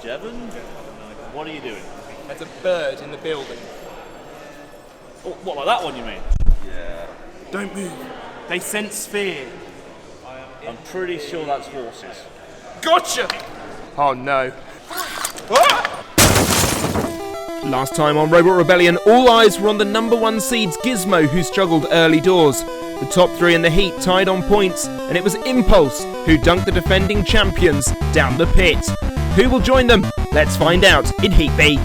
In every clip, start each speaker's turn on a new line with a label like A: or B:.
A: Jevon. What are you doing?
B: There's a bird in the building.
A: Oh, what, like that one you mean?
B: Yeah. Don't move. They sense fear.
A: I'm pretty sure that's horses.
B: Gotcha! Oh no.
C: Last time on Robot Rebellion, all eyes were on the number 1 seeds Gizmo, who struggled early doors. The top 3 in the heat tied on points, and it was Impulse who dunked the defending champions down the pit. Who will join them? Let's find out in Heat B.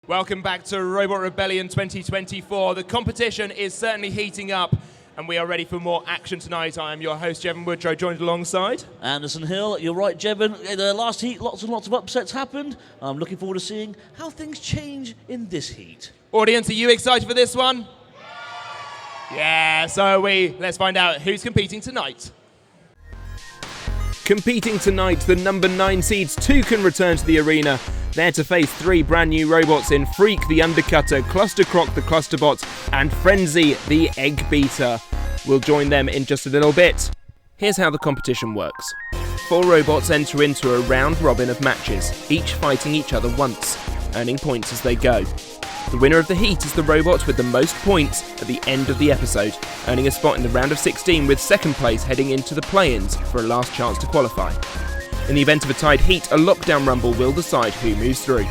B: Welcome back to Robot Rebellion 2024. The competition is certainly heating up, and we are ready for more action tonight. I am your host, Jevon Woodrow, joined alongside
A: Anderson Hill. You're right, Jevon. The last heat, lots and lots of upsets happened. I'm looking forward to seeing how things change in this heat.
B: Audience, are you excited for this one? Yeah, so are we. Let's find out who's competing tonight.
C: Competing tonight, the number 9 seeds Tuken return to the arena. There to face 3 brand new robots in Freak the Undercutter, Cluster Croc the Clusterbot, and Frenzy the eggbeater. We'll join them in just a little bit. Here's how the competition works. 4 robots enter into a round robin of matches, each fighting each other once, earning points as they go. The winner of the heat is the robot with the most points at the end of the episode, earning a spot in the round of 16 with second place heading into the play-ins for a last chance to qualify. In the event of a tied heat, a lockdown rumble will decide who moves through.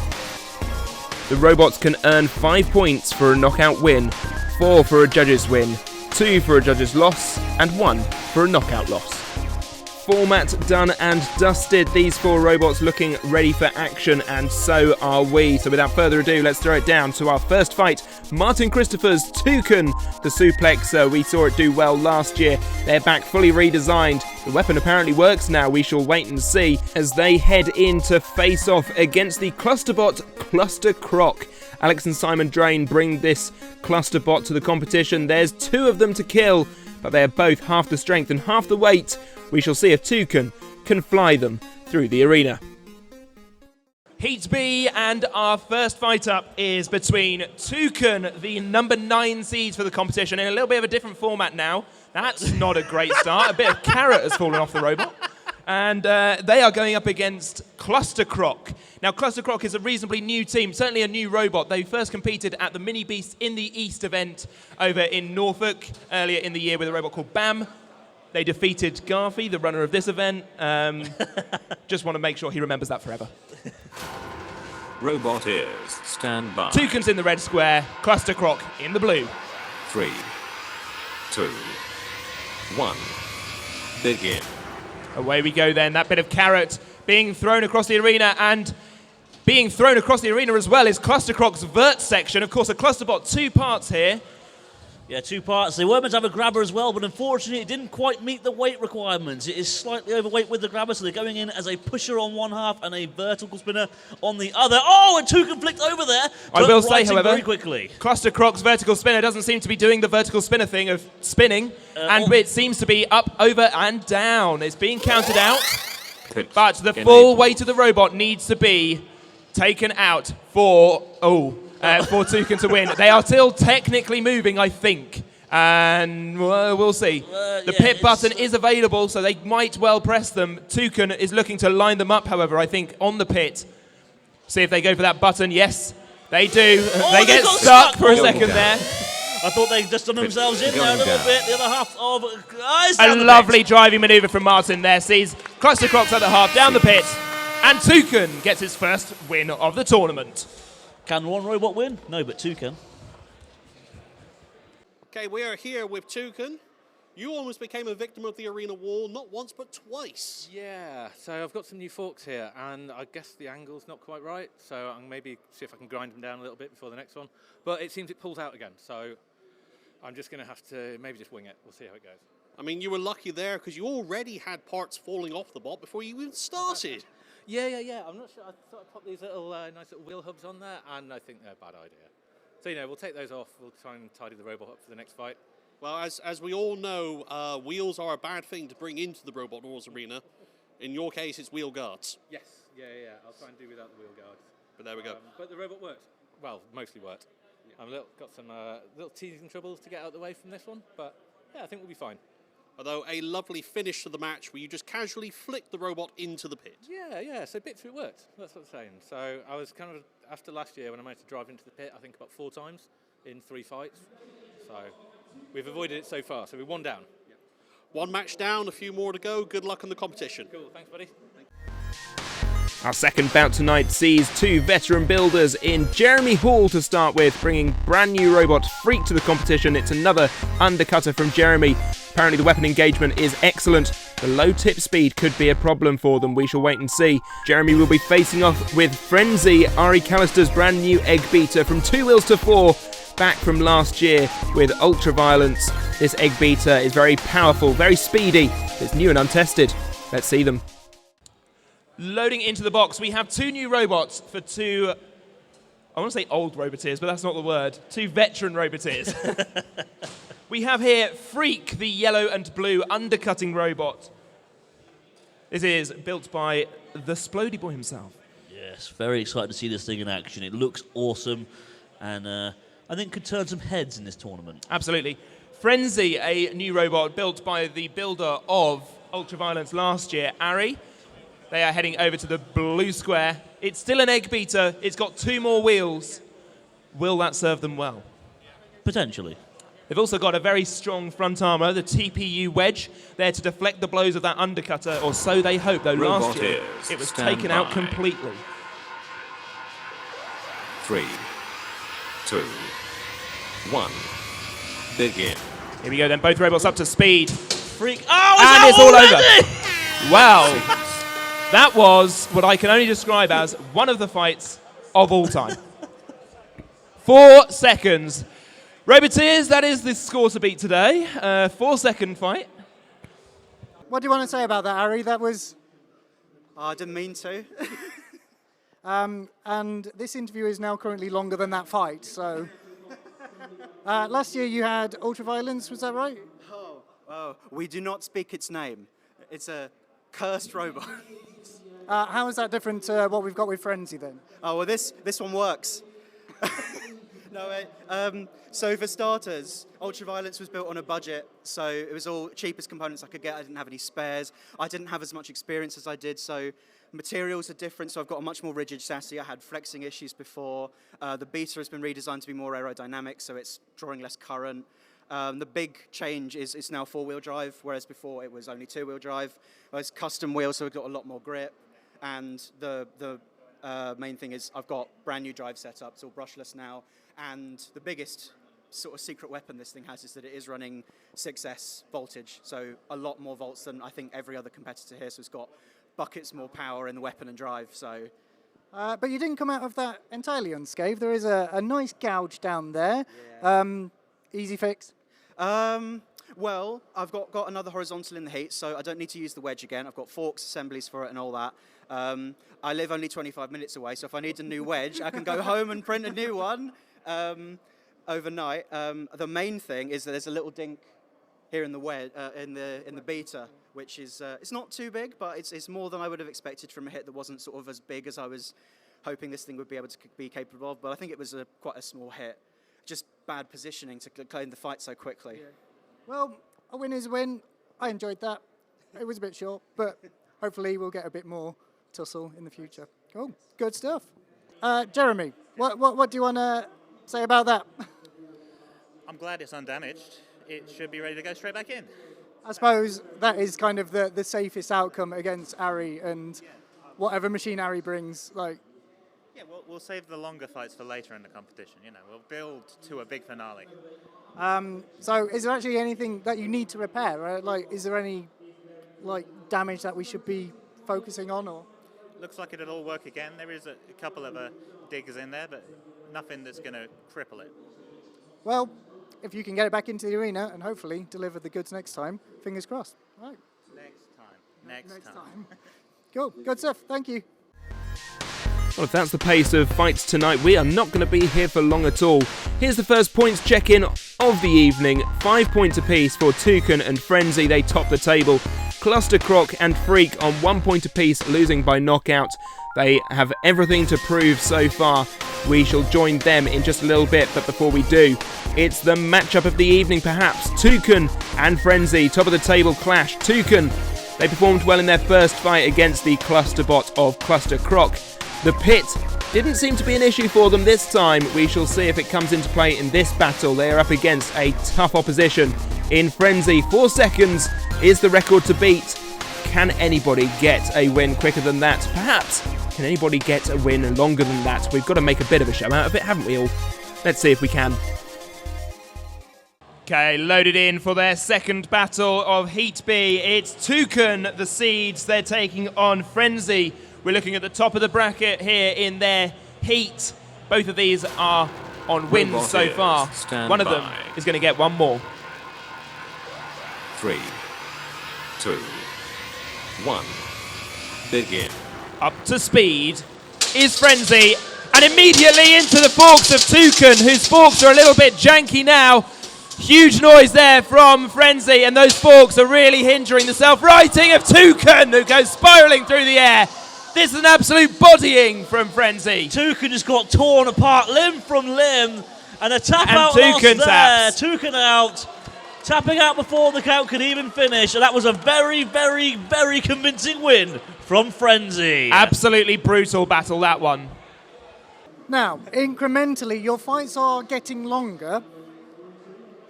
C: The robots can earn 5 points for a knockout win, 4 for a judge's win, 2 for a judge's loss, and 1 for a knockout loss. Format done and dusted. These 4 robots looking ready for action, and so are we. So without further ado, let's throw it down to our first fight. Martin Christopher's Tuken, the suplexer. We saw it do well last year. They're back fully redesigned. The weapon apparently works now. We shall wait and see as they head in to face off against the clusterbot Cluster Croc. Alex and Simon Drain bring this clusterbot to the competition. There's 2 of them to kill, but they're both half the strength and half the weight. We shall see if Tuken can fly them through the arena.
B: Heat B, and our first fight up is between Tuken, the number 9 seeds for the competition, in a little bit of a different format now. That's not a great start. A bit of carrot has fallen off the robot. And they are going up against Cluster Croc. Now, Cluster Croc is a reasonably new team, certainly a new robot. They first competed at the Mini Beast in the East event over in Norfolk earlier in the year with a robot called Bam. They defeated Garfi, the runner of this event. Just want to make sure he remembers that forever.
D: Robot ears, stand by.
B: Tuken's in the red square, Cluster Croc in the blue.
D: 3, 2, 1. Begin.
B: Away we go then. That bit of carrot being thrown across the arena, and being thrown across the arena as well is Cluster Croc's vert section. Of course, a clusterbot, 2 parts here.
A: Yeah, 2 parts. They were meant to have a grabber as well, but unfortunately it didn't quite meet the weight requirements. It is slightly overweight with the grabber, so they're going in as a pusher on one half and a vertical spinner on the other. Oh, and Tuken flicked over there.
B: I will say, however,
A: very quickly.
B: Cluster Croc's vertical spinner doesn't seem to be doing the vertical spinner thing of spinning, and it seems to be up, over, and down. It's being counted out, but the full weight of the robot needs to be taken out for Tuken to win. They are still technically moving, I think. And we'll see. The pit button is available, so they might well press them. Tuken is looking to line them up, however, I think, on the pit. See if they go for that button. Yes, they do. They get stuck for a second there.
A: I thought they'd just done themselves in there a little bit. The other half of...
B: a lovely driving manoeuvre from Martin there. Sees Cluster Croc's other half down the pit. And Tuken gets his first win of the tournament.
A: Can one robot win? No, but 2 can.
E: Okay, we are here with Tuken. You almost became a victim of the arena wall, not once but twice.
F: Yeah, so I've got some new forks here, and I guess the angle's not quite right, so I'll maybe see if I can grind them down a little bit before the next one. But it seems it pulls out again, so I'm just going to have to maybe just wing it. We'll see how it goes.
E: I mean, you were lucky there because you already had parts falling off the bot before you even started.
F: Yeah. I'm not sure. I thought I'd pop these little nice little wheel hubs on there, and I think they're a bad idea. So, we'll take those off. We'll try and tidy the robot up for the next fight.
E: Well, as we all know, wheels are a bad thing to bring into the Robot Wars arena. In your case, it's wheel guards.
F: Yes. Yeah. I'll try and do without the wheel guards.
E: But there we go.
F: But the robot worked. Well, mostly worked. I've got some little teething troubles to get out of the way from this one, but yeah, I think we'll be fine.
E: Although a lovely finish to the match where you just casually flicked the robot into the pit.
F: Yeah. So bit through it worked. That's what I'm saying. So I was kind of, after last year when I managed to drive into the pit, I think about 4 times in 3 fights. So we've avoided it so far. So we're 1 down.
E: One match down, a few more to go. Good luck in the competition.
F: Cool. Thanks, buddy.
C: Our second bout tonight sees 2 veteran builders in Jeremy Hall to start with, bringing brand new robot Freak to the competition. It's another undercutter from Jeremy. Apparently the weapon engagement is excellent. The low tip speed could be a problem for them. We shall wait and see. Jeremy will be facing off with Frenzy, Ari Callister's brand new eggbeater from 2 wheels to 4, back from last year with Ultraviolence. This eggbeater is very powerful, very speedy. It's new and untested. Let's see them.
B: Loading into the box, we have 2 new robots for 2, I want to say old roboteers, but that's not the word, 2 veteran roboteers. We have here Freak, the yellow and blue undercutting robot. This is built by the Splody Boy himself.
A: Yes, very excited to see this thing in action. It looks awesome, and I think could turn some heads in this tournament.
B: Absolutely. Frenzy, a new robot built by the builder of Ultraviolence last year, Ari. They are heading over to the blue square. It's still an eggbeater. It's got 2 more wheels. Will that serve them well?
A: Potentially.
B: They've also got a very strong front armour, the TPU wedge, there to deflect the blows of that undercutter, or so they hope, though last year it was taken out completely.
D: 3, 2, 1, begin.
B: Here we go then, both robots up to speed.
A: Freak. Oh,
B: And it's all over. Wow.
D: 6,
B: That was what I can only describe as one of the fights of all time. 4 seconds. Roboteers, that is the score to beat today. 4-second fight.
G: What do you want to say about that, Ari? That was...
H: I didn't mean to.
G: and this interview is now currently longer than that fight, so... last year you had Ultraviolence, was that right?
H: Oh, we do not speak its name. It's a cursed robot.
G: How is that different to what we've got with Frenzy then?
H: Oh, well, this one works. So for starters, Ultraviolence was built on a budget, so it was all cheapest components I could get. I didn't have any spares. I didn't have as much experience as I did, so materials are different, so I've got a much more rigid chassis. I had flexing issues before. The beater has been redesigned to be more aerodynamic, so it's drawing less current. The big change is it's now 4-wheel drive, whereas before it was only 2-wheel drive. It's custom wheels, so we've got a lot more grip. And the main thing is I've got brand new drive setup, it's all brushless now. And the biggest sort of secret weapon this thing has is that it is running 6S voltage, so a lot more volts than I think every other competitor here. So it's got buckets more power in the weapon and drive. So,
G: but you didn't come out of that entirely unscathed. There is a nice gouge down there.
H: Yeah.
G: Easy fix.
H: Well, I've got another horizontal in the heat, so I don't need to use the wedge again. I've got forks, assemblies for it and all that. I live only 25 minutes away, so if I need a new wedge, I can go home and print a new one overnight. The main thing is that there's a little dink here in the wedge, in the beater, which is it's not too big, but it's more than I would have expected from a hit that wasn't sort of as big as I was hoping this thing would be able to be capable of. But I think it was quite a small hit. Just bad positioning to claim the fight so quickly.
G: Yeah. Well, a win is a win. I enjoyed that. It was a bit short, but hopefully we'll get a bit more tussle in the future. Cool, good stuff. Jeremy, what do you want to say about that?
I: I'm glad it's undamaged. It should be ready to go straight back in.
G: I suppose that is kind of the safest outcome against Ari and whatever machine Ari brings. Like,
I: Yeah, we'll save the longer fights for later in the competition. You know, we'll build to a big finale.
G: so is there actually anything that you need to repair? Right? Like, is there any damage that we should be focusing on, or?
I: Looks like it'll all work again. There is a couple of digs in there, but nothing that's going to cripple it.
G: Well, if you can get it back into the arena and hopefully deliver the goods next time, fingers crossed. Right.
I: Next time.
G: Cool. Good stuff. Thank you.
C: Well, if that's the pace of fights tonight, we are not going to be here for long at all. Here's the first points check-in of the evening. 5 points apiece for Tuken and Frenzy. They top the table. Cluster Croc and Freak on 1 point apiece, losing by knockout. They have everything to prove so far. We shall join them in just a little bit, but before we do, it's the matchup of the evening perhaps. Tuken and Frenzy, top of the table clash. Tuken, they performed well in their first fight against the clusterbot of Cluster Croc. The pit didn't seem to be an issue for them this time. We shall see if it comes into play in this battle. They are up against a tough opposition in Frenzy. 4 seconds is the record to beat. Can anybody get a win quicker than that? Perhaps. Can anybody get a win longer than that? We've got to make a bit of a show out of it, haven't we all? Let's see if we can.
B: Okay, loaded in for their second battle of Heat B. It's Tuken, the Seeds. They're taking on Frenzy. We're looking at the top of the bracket here in their heat. Both of these are on wins so far. One of them is going to get one more.
D: 3, 2, 1. Begin.
B: Up to speed is Frenzy, and immediately into the forks of Tuken, whose forks are a little bit janky now. Huge noise there from Frenzy, and those forks are really hindering the self-righting of Tuken, who goes spiralling through the air. This is an absolute bodying from Frenzy.
A: Tuken just got torn apart limb from limb, and a tap
B: And
A: out
B: Tuken
A: loss there.
B: taps.
A: Tuken out, tapping out before the count could even finish, and that was a very, very, very convincing win from Frenzy.
B: Absolutely brutal battle, that one.
G: Now, incrementally, your fights are getting longer.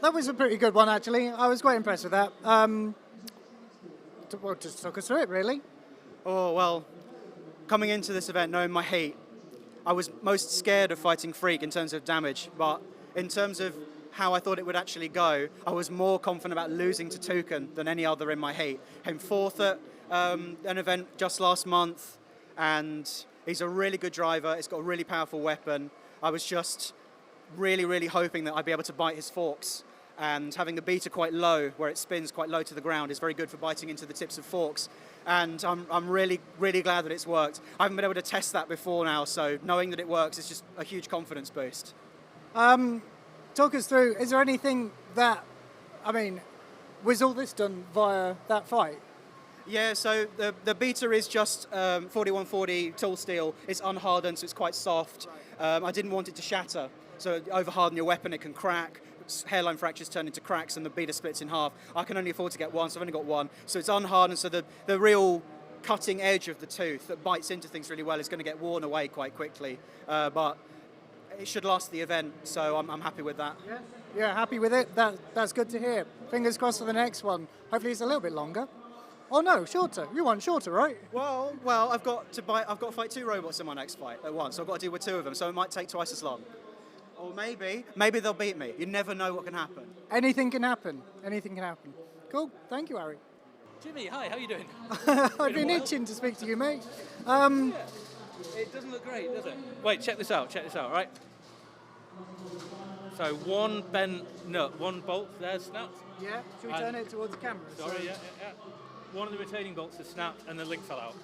G: That was a pretty good one, actually. I was quite impressed with that. Well, just talk us through it, really.
H: Oh, well, coming into this event, knowing my heat, I was most scared of fighting Freak in terms of damage, but in terms of how I thought it would actually go, I was more confident about losing to Tuken than any other in my heat. Came fourth at an event just last month, and he's a really good driver. He's got a really powerful weapon. I was just really, really hoping that I'd be able to bite his forks. And having the beater quite low, where it spins quite low to the ground, is very good for biting into the tips of forks. And I'm really, really glad that it's worked. I haven't been able to test that before now, so knowing that it works is just a huge confidence boost.
G: Talk us through, is there anything that, was all this done via that fight?
H: Yeah, so the beater is just 4140 tool steel. It's unhardened, so it's quite soft. I didn't want it to shatter. So overharden your weapon, it can crack. Hairline fractures turn into cracks and the beater splits in half. I can only afford to get one, so I've only got one. So it's unhardened, so the real cutting edge of the tooth that bites into things really well is going to get worn away quite quickly. But it should last the event, so I'm happy with that.
G: Yeah, happy with it. That's good to hear. Fingers crossed for the next one. Hopefully it's a little bit longer. Oh no, shorter. You want shorter, right?
H: Well, I've got to fight 2 robots in my next fight at once. So I've got to deal with 2 of them, so it might take twice as long. Or maybe they'll beat me. You never know what can happen.
G: Anything can happen. Anything can happen. Cool. Thank you, Harry.
F: Jimmy, hi, how you doing?
G: I've been itching to speak to you, mate.
F: It doesn't look great, does it? Wait, check this out, right? So one bent nut, one bolt there snapped.
G: Yeah, should we turn it towards the camera?
F: Sorry, yeah. One of the retaining bolts has snapped and the link fell out.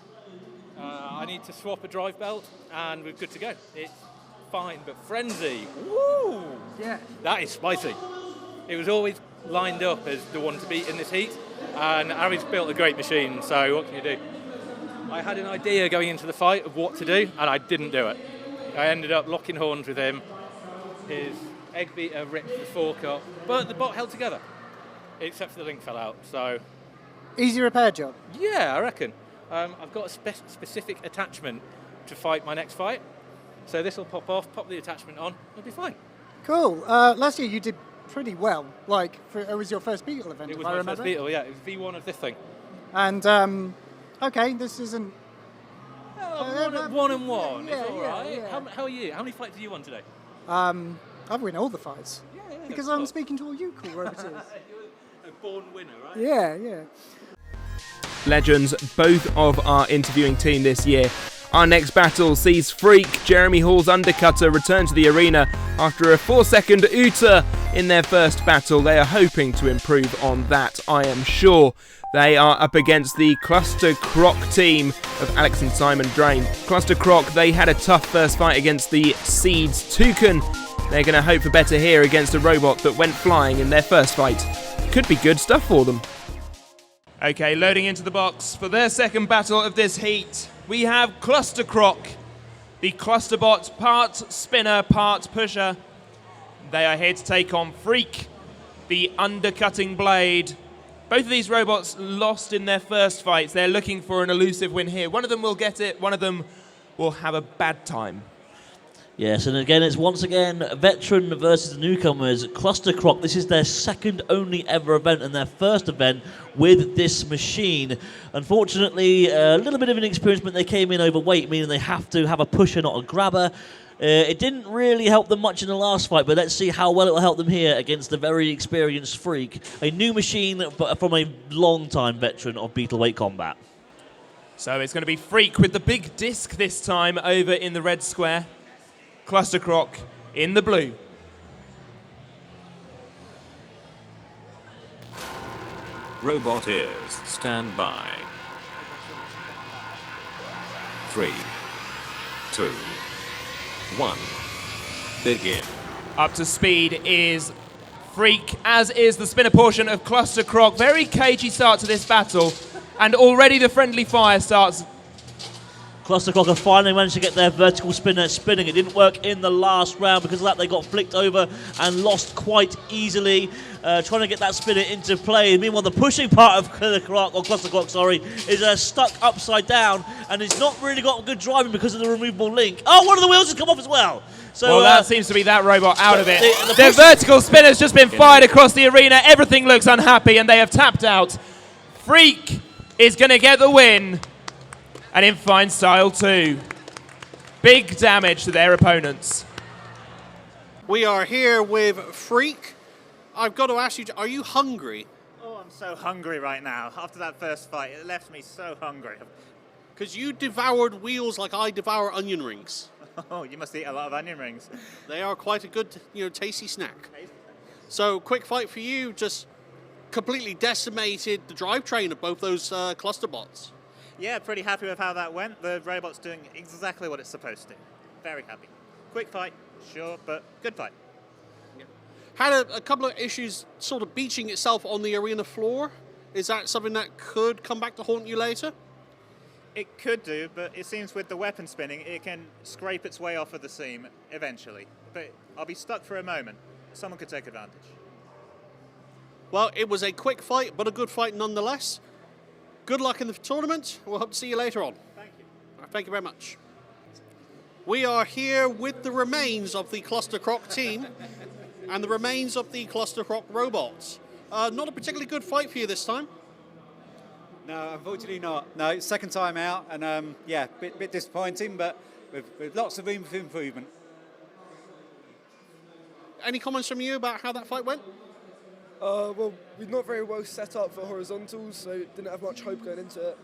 F: I need to swap a drive belt and we're good to go. It's fine, but Frenzy, woo!
G: Yeah.
F: That is spicy. It was always lined up as the one to beat in this heat, and Harry's built a great machine, so what can you do? I had an idea going into the fight of what to do, and I didn't do it. I ended up locking horns with him. His eggbeater ripped the fork up, but the bot held together, except for the link fell out, so...
G: Easy repair job?
F: Yeah, I reckon. I've got a specific attachment to fight my next fight. So this will pop off, pop the attachment on, it'll be fine.
G: Cool. Last year you did pretty well. It was your first Beetle event,
F: It was
G: if I
F: my
G: remember.
F: first Beetle, yeah. It was V1 of this thing.
G: And, okay, this isn't...
F: One and one,
G: yeah,
F: it's all right.
G: yeah.
F: How are you? How many fights did you won today?
G: I've won all the fights.
F: Yeah,
G: because I'm speaking to all you cool roboters.
F: You're a born winner, right?
G: Yeah.
C: Legends, both of our interviewing team this year. Our next battle sees Freak, Jeremy Hall's undercutter, return to the arena after a 4-second Uta in their first battle. They are hoping to improve on that, I am sure. They are up against the Cluster Croc team of Alex and Simon Drain. Cluster Croc, they had a tough first fight against the Seeds Tuken. They're going to hope for better here against a robot that went flying in their first fight. Could be good stuff for them.
B: Okay, loading into the box for their second battle of this heat. We have Cluster Croc, the clusterbot, part spinner, part pusher. They are here to take on Freak, the undercutting blade. Both of these robots lost in their first fights. They're looking for an elusive win here. One of them will get it, one of them will have a bad time.
A: Yes, and again, it's once again veteran versus newcomers. Cluster Croc, this is their second only ever event and their first event with this machine. Unfortunately, a little bit of inexperience, but they came in overweight, meaning they have to have a pusher, not a grabber. It didn't really help them much in the last fight, but let's see how well it will help them here against the very experienced Freak. A new machine, but from a long-time veteran of Beetle weight combat.
B: So it's going to be Freak with the big disc this time over in the red square. Cluster Croc in the blue.
D: Robot ears, stand by. 3, 2, 1, begin.
B: Up to speed is Freak, as is the spinner portion of Cluster Croc. Very cagey start to this battle, and already the friendly fire starts.
A: Cluster Croc have finally managed to get their vertical spinner spinning. It didn't work in the last round. Because of that, they got flicked over and lost quite easily, trying to get that spinner into play. Meanwhile, the pushing part of Cluster Croc, is stuck upside down, and it's not really got good driving because of the removable link. Oh, one of the wheels has come off as well. So,
B: well, that seems to be that robot out of it. Their vertical spinner's just been fired across the arena. Everything looks unhappy, and they have tapped out. Freak is going to get the win. And in fine style too. Big damage to their opponents.
E: We are here with Freak. I've got to ask you, are you hungry?
I: Oh, I'm so hungry right now. After that first fight, it left me so hungry.
E: Because you devoured wheels like I devour onion rings.
I: Oh, you must eat a lot of onion rings.
E: They are quite a good, tasty snack. So, quick fight for you, just completely decimated the drivetrain of both those cluster bots.
I: Yeah, pretty happy with how that went. The robot's doing exactly what it's supposed to. Very happy. Quick fight, sure, but good fight.
E: Yeah. Had a couple of issues sort of beaching itself on the arena floor. Is that something that could come back to haunt you later?
I: It could do, but it seems with the weapon spinning, it can scrape its way off of the seam eventually. But I'll be stuck for a moment. Someone could take advantage.
E: Well, it was a quick fight, but a good fight nonetheless. Good luck in the tournament. We'll hope to see you later on.
I: Thank you.
E: Thank you very much. We are here with the remains of the Cluster Croc team and the remains of the Cluster Croc robots. Not a particularly good fight for you this time.
J: No, unfortunately not. No, second time out, and yeah, bit disappointing, but with lots of room for improvement.
E: Any comments from you about how that fight went?
K: Well, we're not very well set up for horizontals, so didn't have much hope going into it.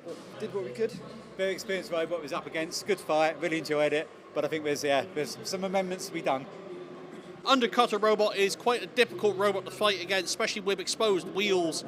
K: But did what we could.
J: Very experienced robot was up against. Good fight, really enjoyed it. But I think there's some amendments to be done.
E: Undercutter robot is quite a difficult robot to fight against, especially with exposed wheels.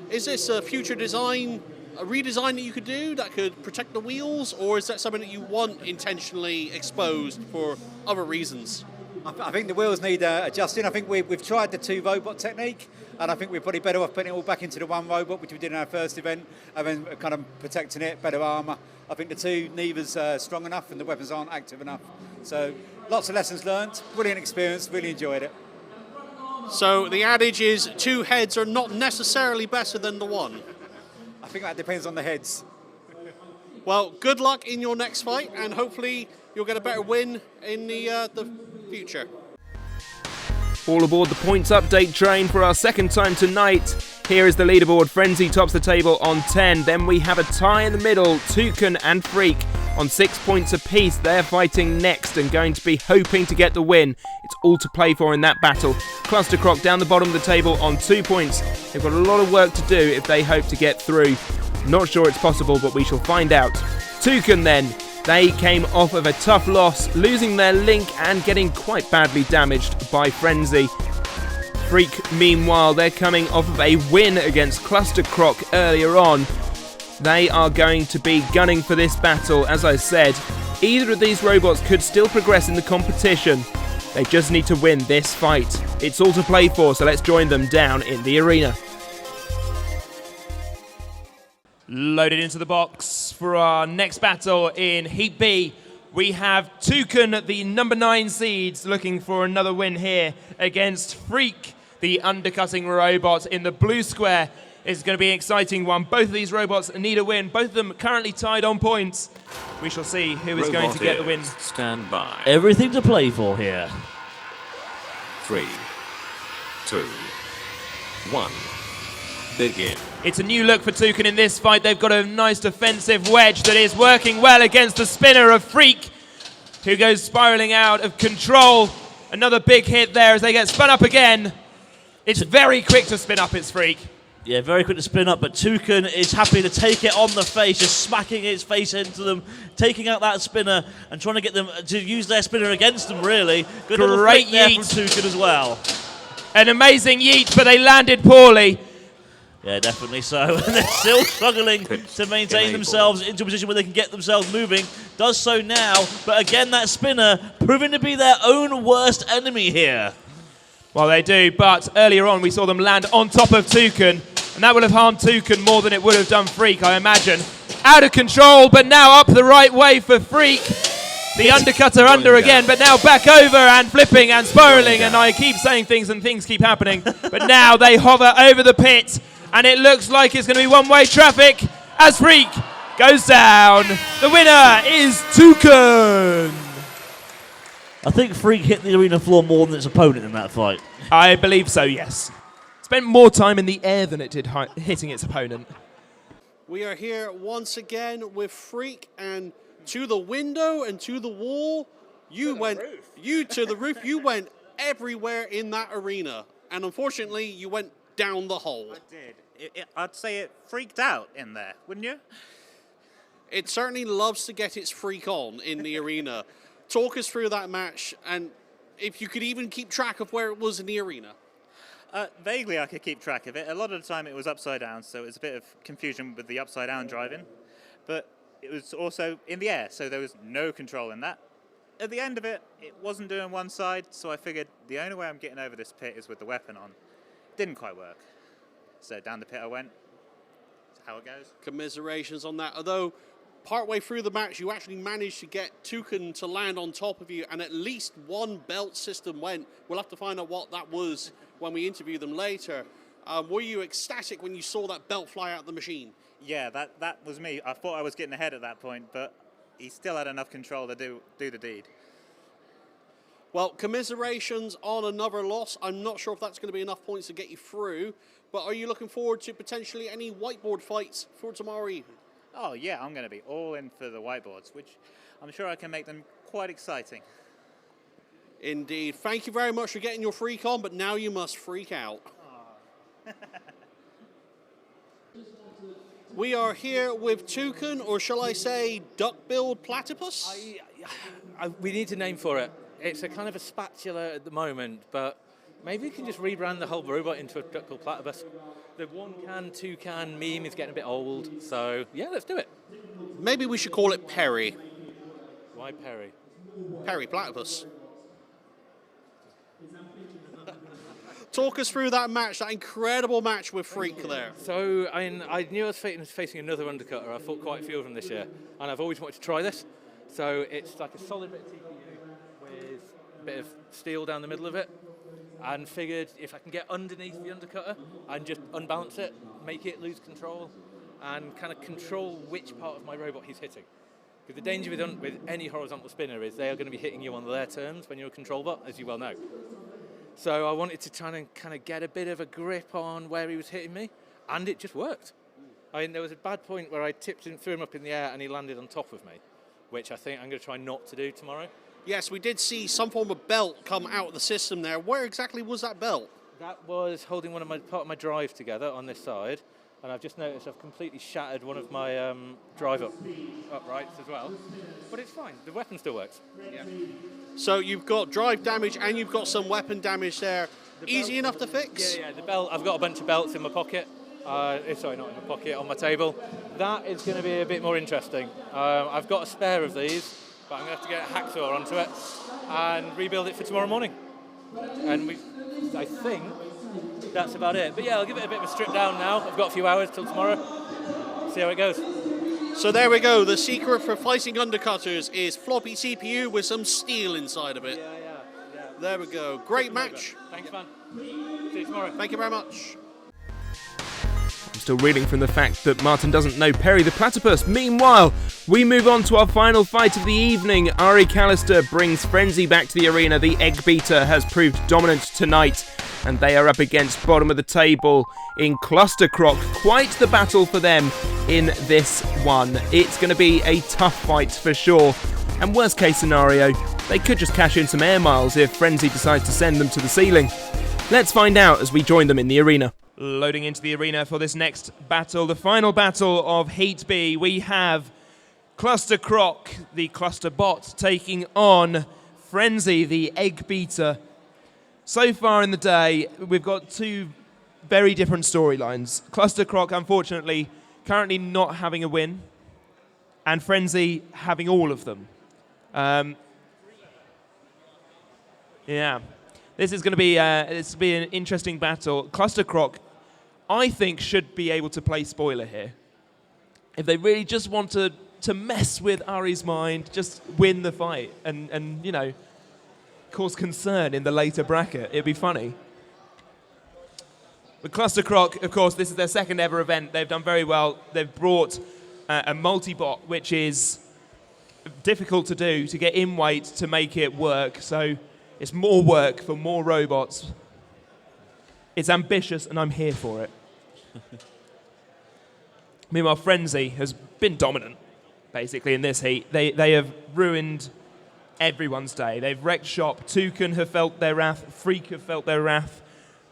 E: Is this a future design, a redesign that you could do that could protect the wheels, or is that something that you want intentionally exposed for other reasons?
J: I think the wheels need adjusting. I think we've tried the two robot technique, and I think we're probably better off putting it all back into the one robot, which we did in our first event, and then kind of protecting it, better armour. I think the two, neither's strong enough and the weapons aren't active enough. So lots of lessons learned, brilliant experience, really enjoyed it.
E: So the adage is 2 heads are not necessarily better than the one.
J: I think that depends on the heads.
E: Well, good luck in your next fight, and hopefully you'll get a better win in the future.
C: All aboard the points update train for our second time tonight. Here is the leaderboard. Frenzy tops the table on 10. Then we have a tie in the middle. Tuken and Freak on 6 points apiece. They're fighting next and going to be hoping to get the win. It's all to play for in that battle. Cluster Croc down the bottom of the table on 2 points. They've got a lot of work to do if they hope to get through. Not sure it's possible, but we shall find out. Tuken then They came off of a tough loss, losing their link and getting quite badly damaged by Frenzy. Freak, meanwhile, they're coming off of a win against Cluster Croc earlier on. They are going to be gunning for this battle. As I said, either of these robots could still progress in the competition. They just need to win this fight. It's all to play for, so let's join them down in the arena.
B: Loaded into the box for our next battle in Heat B. We have Tuken, the number 9 seeds, looking for another win here against Freak, the undercutting robot in the blue square. It's going to be an exciting one. Both of these robots need a win. Both of them currently tied on points. We shall see who is going to get the win.
D: Stand by.
A: Everything to play for here.
D: 3, 2, 1. Begin.
B: It's a new look for Tuken in this fight. They've got a nice defensive wedge that is working well against the spinner of Freak, who goes spiraling out of control. Another big hit there as they get spun up again. It's very quick to spin up, it's Freak.
A: Yeah, very quick to spin up, but Toucan is happy to take it on the face, just smacking its face into them, taking out that spinner and trying to get them to use their spinner against them, really. Good little
B: Great
A: flick there
B: yeet
A: from Toucan as well.
B: An amazing yeet, but they landed poorly.
A: Yeah, definitely so. And they're still struggling to maintain themselves into a position where they can get themselves moving. Does so now, but again, that spinner proving to be their own worst enemy here.
B: Well, they do, but earlier on we saw them land on top of Tuken, and that would have harmed Tuken more than it would have done Freak, I imagine. Out of control, but now up the right way for Freak. The undercutter under again, but now back over and flipping and spiraling, and I keep saying things and things keep happening. But now they hover over the pit, and it looks like it's going to be one-way traffic as Freak goes down. The winner is Tuken.
A: I think Freak hit the arena floor more than its opponent in that fight.
B: I believe so, yes. Spent more time in the air than it did hitting its opponent.
E: We are here once again with Freak, and to the window and to the wall. You went to the roof. You went everywhere in that arena, and unfortunately, you went down the hole.
I: I did. I'd say it freaked out in there, wouldn't you?
E: It certainly loves to get its freak on in the arena. Talk us through that match, and if you could even keep track of where it was in the arena.
I: Vaguely, I could keep track of it. A lot of the time, it was upside down, so it was a bit of confusion with the upside down driving. But it was also in the air, so there was no control in that. At the end of it, it wasn't doing one side, so I figured the only way I'm getting over this pit is with the weapon on. Didn't quite work. So down the pit I went. That's how it goes.
E: Commiserations on that. Although, partway through the match, you actually managed to get Tuken to land on top of you, and at least one belt system went. We'll have to find out what that was when we interview them later. Were you ecstatic when you saw that belt fly out of the machine?
I: Yeah, that was me. I thought I was getting ahead at that point, but he still had enough control to do the deed.
E: Well, commiserations on another loss. I'm not sure if that's going to be enough points to get you through, but are you looking forward to potentially any whiteboard fights for tomorrow evening?
I: Oh yeah, I'm going to be all in for the whiteboards, which I'm sure I can make them quite exciting.
E: Indeed. Thank you very much for getting your freak on, but now you must freak out. We are here with Tuken, or shall I say duck-billed platypus?
F: We need a name for it. It's a kind of a spatula at the moment, but maybe we can just rebrand the whole robot into a duck-billed platypus. The one-can, two-can meme is getting a bit old, so yeah, let's do it.
E: Maybe we should call it Perry.
F: Why Perry?
E: Perry Platypus. Talk us through that match, that incredible match with Freak there.
F: So, I knew I was facing another undercutter. I fought quite a few of them this year, and I've always wanted to try this. So it's like a solid bit of TPU with a bit of steel down the middle of it, and figured if I can get underneath the undercutter and just unbalance it, make it lose control, and kind of control which part of my robot he's hitting. Because the danger with any horizontal spinner is they are going to be hitting you on their terms when you're a control bot, as you well know. So I wanted to try and kind of get a bit of a grip on where he was hitting me, and it just worked. I mean, there was a bad point where I tipped him, threw him up in the air, and he landed on top of me, which I think I'm going to try not to do tomorrow.
E: Yes, we did see some form of belt come out of the system there. Where exactly was that belt?
F: That was holding part of my drive together on this side, And I've just noticed I've completely shattered one of my drive uprights as well. But it's fine, the weapon still works.
E: Yeah. So you've got drive damage and you've got some weapon damage there. Easy enough to fix?
F: Yeah, the belt, I've got a bunch of belts in my pocket. Sorry, not in my pocket, on my table. That is going to be a bit more interesting. I've got a spare of these, but I'm going to have to get a hacksaw onto it and rebuild it for tomorrow morning. And I think that's about it. But yeah, I'll give it a bit of a strip down now. I've got a few hours till tomorrow. See how it goes.
E: So there we go. The secret for fighting undercutters is floppy CPU with some steel inside of it.
F: Yeah.
E: There we go. Great match.
F: Thanks, man. See you tomorrow.
E: Thank you very much.
C: I'm still reeling from the fact that Martin doesn't know Perry the Platypus. Meanwhile, we move on to our final fight of the evening. Ari Callister brings Frenzy back to the arena. The eggbeater has proved dominant tonight, and they are up against bottom of the table in Cluster Croc. Quite the battle for them in this one. It's going to be a tough fight for sure. And worst case scenario, they could just cash in some air miles if Frenzy decides to send them to the ceiling. Let's find out as we join them in the arena.
B: Loading into the arena for this next battle, the final battle of Heat B, we have Cluster Croc, the clusterbot, taking on Frenzy, the eggbeater. So far in the day, we've got two very different storylines. Cluster Croc, unfortunately, currently not having a win, and Frenzy having all of them. Yeah, this is going to be an interesting battle. Cluster Croc, I think, should be able to play spoiler here. If they really just want to mess with Ari's mind, just win the fight and you know, cause concern in the later bracket. It'd be funny. With Cluster Croc, of course, this is their second ever event. They've done very well. They've brought a multi-bot, which is difficult to do, to get in weight to make it work. So it's more work for more robots. It's ambitious, and I'm here for it. Meanwhile, Frenzy has been dominant, basically, in this heat. They have ruined everyone's day. They've wrecked shop. Tuken have felt their wrath. Freak have felt their wrath.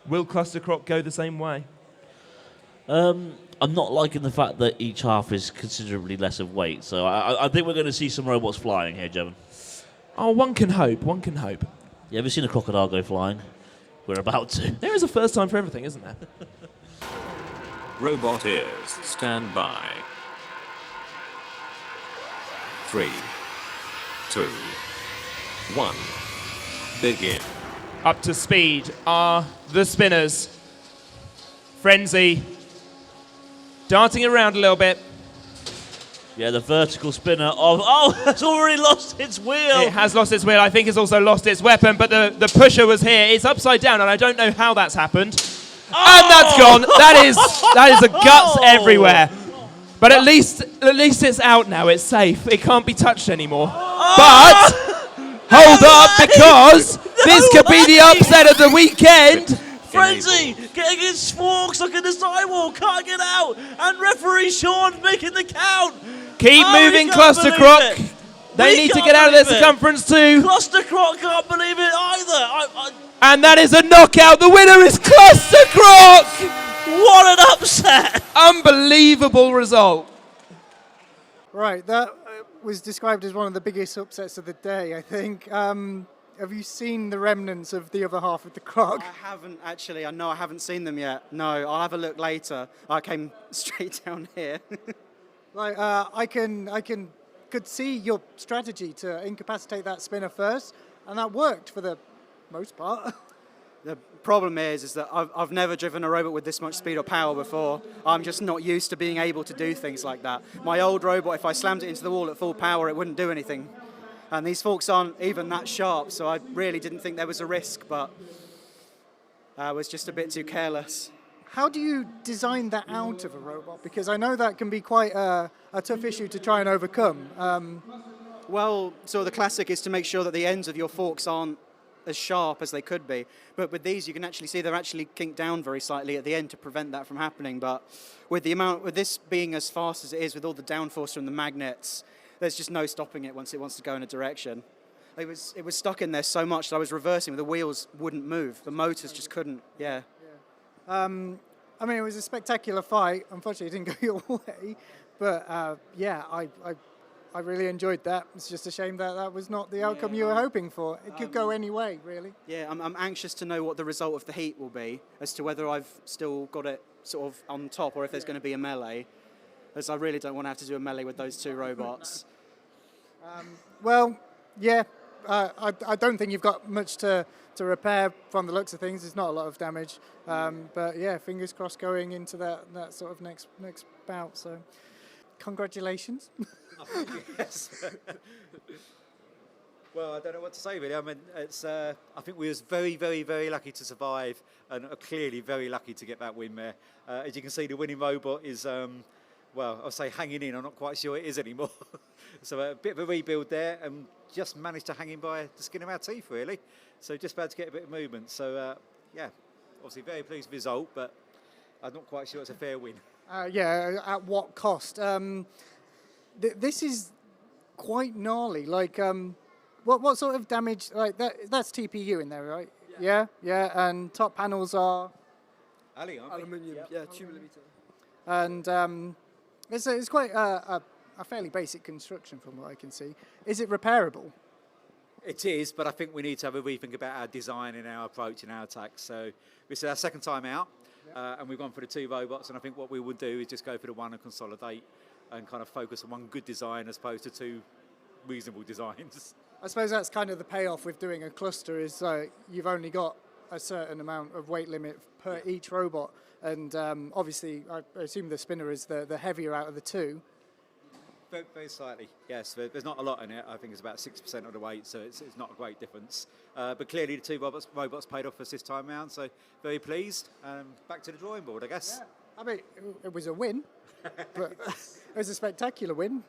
B: Will Cluster Croc go the same way?
A: I'm not liking the fact that each half is considerably less of weight, so I think we're going to see some robots flying here, Jevon.
B: Oh, one can hope. One can hope.
A: You ever seen a crocodile go flying? We're about to.
B: There is a first time for everything, isn't there?
D: Robot ears, stand by. 3, 2, 1, begin.
B: Up to speed are the spinners. Frenzy darting around a little bit.
A: Yeah, the vertical spinner of... Oh, it's already lost its wheel.
B: It has lost its wheel. I think it's also lost its weapon, but the pusher was here. It's upside down, and I don't know how that's happened. Oh! And that's gone. That is a guts everywhere. But at least it's out now. It's safe. It can't be touched anymore. But hold up, because this could be the upset of the weekend.
A: Frenzy getting his fork stuck in the sidewall, can't get out, and referee Sean making the count.
B: Keep moving, Cluster Croc. They need to get out of their circumference too.
A: Cluster Croc can't believe it either.
B: And that is a knockout. The winner is Cluster Croc.
A: What an upset!
B: Unbelievable result.
G: Right, that was described as one of the biggest upsets of the day, I think. Have you seen the remnants of the other half of the Croc?
H: I haven't actually. I haven't seen them yet. No, I'll have a look later. I came straight down here.
G: Like, I could see your strategy to incapacitate that spinner first, and that worked for the most part.
H: The problem is that I've never driven a robot with this much speed or power before. I'm just not used to being able to do things like that. My old robot, if I slammed it into the wall at full power, it wouldn't do anything. And these forks aren't even that sharp, so I really didn't think there was a risk, but I was just a bit too careless.
G: How do you design that out of a robot? Because I know that can be quite a tough issue to try and overcome.
H: Well, so the classic is to make sure that the ends of your forks aren't as sharp as they could be. But with these, you can actually see they're actually kinked down very slightly at the end to prevent that from happening. But with this being as fast as it is, with all the downforce from the magnets, there's just no stopping it once it wants to go in a direction. It was stuck in there so much that I was reversing, but the wheels wouldn't move. The motors just couldn't, yeah.
G: I mean, it was a spectacular fight. Unfortunately, it didn't go your way. But yeah, I really enjoyed that. It's just a shame that that was not the outcome you were hoping for. It could go any way, really.
H: Yeah, I'm anxious to know what the result of the heat will be, as to whether I've still got it sort of on top or if there's going to be a melee, as I really don't want to have to do a melee with those two robots.
G: Well, yeah, I don't think you've got much to repair from the looks of things. There's not a lot of damage. But yeah, fingers crossed going into that sort of next bout. So congratulations.
J: Yes. Well, I don't know what to say really. I mean, it's. I think we was very, very, very lucky to survive, and are clearly very lucky to get that win there. As you can see, the winning robot is, well, I'll say hanging in. I'm not quite sure it is anymore. So a bit of a rebuild there, and just managed to hang in by the skin of our teeth, really. So just about to get a bit of movement. So yeah, obviously very pleased with the result, but I'm not quite sure it's a fair win.
G: Yeah, at what cost? This is quite gnarly. Like, what sort of damage? Like that's TPU in there, right? Yeah. And top panels are
K: aluminium. Yeah, 2 millimeter.
G: And it's quite a fairly basic construction from what I can see. Is it repairable?
J: It is, but I think we need to have a rethink about our design and our approach and our attacks. So this is our second time out, and we've gone for the two robots, and I think what we would do is just go for the one and consolidate and kind of focus on one good design as opposed to two reasonable designs.
G: I suppose that's kind of the payoff with doing a cluster is you've only got a certain amount of weight limit per each robot, and obviously I assume the spinner is the heavier out of the two.
J: Very, very slightly, yes. There's not a lot in it. I think it's about 6% of the weight, so it's not a great difference. But clearly the two robots paid off us this time round, so very pleased. Back to the drawing board, I guess.
G: Yeah. I mean, it was a win, but it was a spectacular win.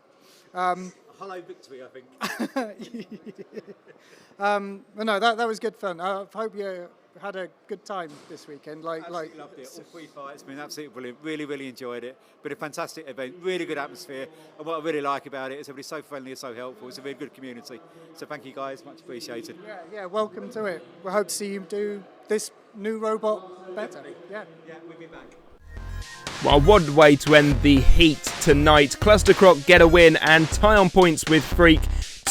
J: A hollow victory, I think.
G: But no, that was good fun. I hope you had a good time this weekend.
J: Absolutely loved it. All three fights, been absolutely brilliant. Really, really enjoyed it. Been a fantastic event. Really good atmosphere. And what I really like about it is everybody's so friendly and so helpful. It's a really good community. So thank you guys, much appreciated.
G: Yeah, welcome to it. We hope to see you do this new robot better. Yeah,
J: we'll be back.
C: Well, what a way to end the heat tonight. Cluster Croc get a win and tie on points with Freak.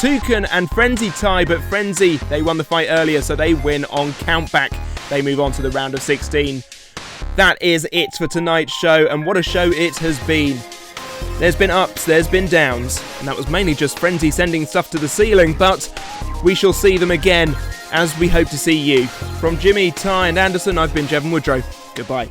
C: Tuken and Frenzy tie, but Frenzy, they won the fight earlier, so they win on countback. They move on to the round of 16. That is it for tonight's show, and what a show it has been. There's been ups, there's been downs, and that was mainly just Frenzy sending stuff to the ceiling, but we shall see them again, as we hope to see you. From Jimmy, Ty and Anderson, I've been Jevon Woodrow. Goodbye.